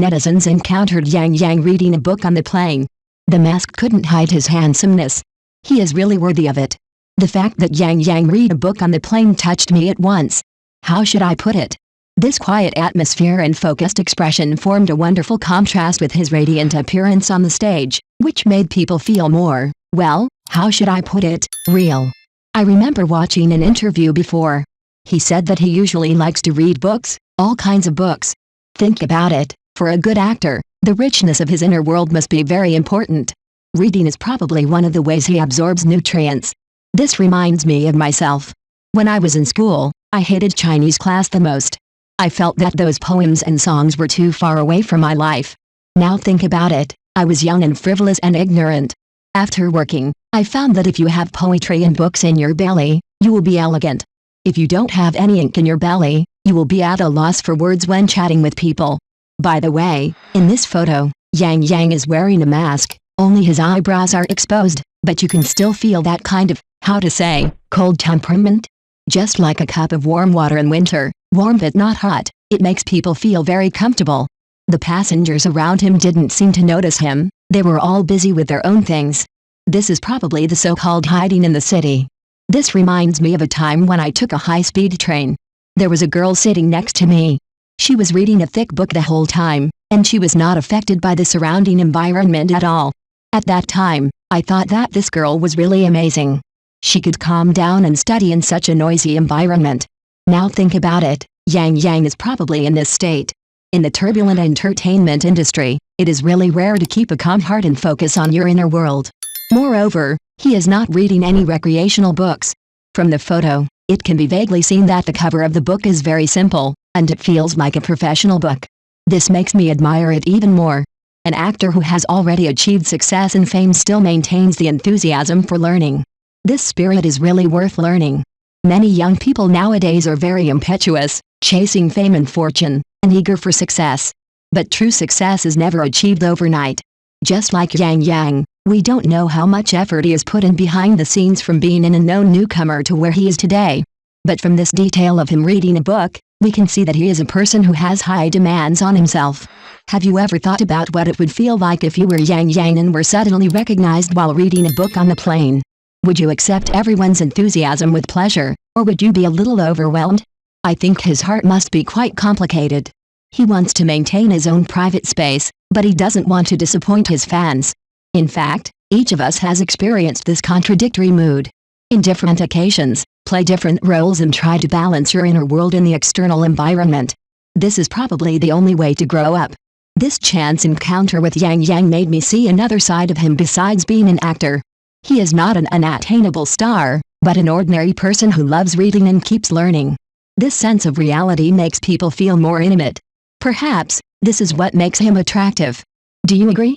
netizens encountered Yang Yang reading a book on the plane. The mask couldn't hide his handsomeness. He is really worthy of it. The fact that Yang Yang read a book on the plane touched me at once. How should I put it? This quiet atmosphere and focused expression formed a wonderful contrast with his radiant appearance on the stage, which made people feel more, well, how should I put it, real. I remember watching an interview before. He said that he usually likes to read books, all kinds of books. Think about it, for a good actor, the richness of his inner world must be very important. Reading is probably one of the ways he absorbs nutrients. This reminds me of myself. When I was in school, I hated Chinese class the most. I felt that those poems and songs were too far away from my life. Now think about it, I was young and frivolous and ignorant. After working, I found that if you have poetry and books in your belly, you will be elegant. If you don't have any ink in your belly, you will be at a loss for words when chatting with people. By the way, in this photo, Yang Yang is wearing a mask, only his eyebrows are exposed, but you can still feel that kind of, how to say, cold temperament? Just like a cup of warm water in winter, warm but not hot, it makes people feel very comfortable. The passengers around him didn't seem to notice him, they were all busy with their own things. This is probably the so-called hiding in the city. This reminds me of a time when I took a high-speed train. There was a girl sitting next to me. She was reading a thick book the whole time, and she was not affected by the surrounding environment at all. At that time, I thought that this girl was really amazing. She could calm down and study in such a noisy environment. Now think about it, Yang Yang is probably in this state. In the turbulent entertainment industry, it is really rare to keep a calm heart and focus on your inner world. Moreover, he is not reading any recreational books. From the photo, it can be vaguely seen that the cover of the book is very simple, and it feels like a professional book. This makes me admire it even more. An actor who has already achieved success and fame still maintains the enthusiasm for learning. This spirit is really worth learning. Many young people nowadays are very impetuous, chasing fame and fortune, and eager for success. But true success is never achieved overnight. Just like Yang Yang, we don't know how much effort he has put in behind the scenes from being an unknown newcomer to where he is today. But from this detail of him reading a book, we can see that he is a person who has high demands on himself. Have you ever thought about what it would feel like if you were Yang Yang and were suddenly recognized while reading a book on the plane? Would you accept everyone's enthusiasm with pleasure, or would you be a little overwhelmed? I think his heart must be quite complicated. He wants to maintain his own private space, but he doesn't want to disappoint his fans. In fact, each of us has experienced this contradictory mood. In different occasions, play different roles and try to balance your inner world in the external environment. This is probably the only way to grow up. This chance encounter with Yang Yang made me see another side of him besides being an actor. He is not an unattainable star, but an ordinary person who loves reading and keeps learning. This sense of reality makes people feel more intimate. Perhaps, this is what makes him attractive. Do you agree?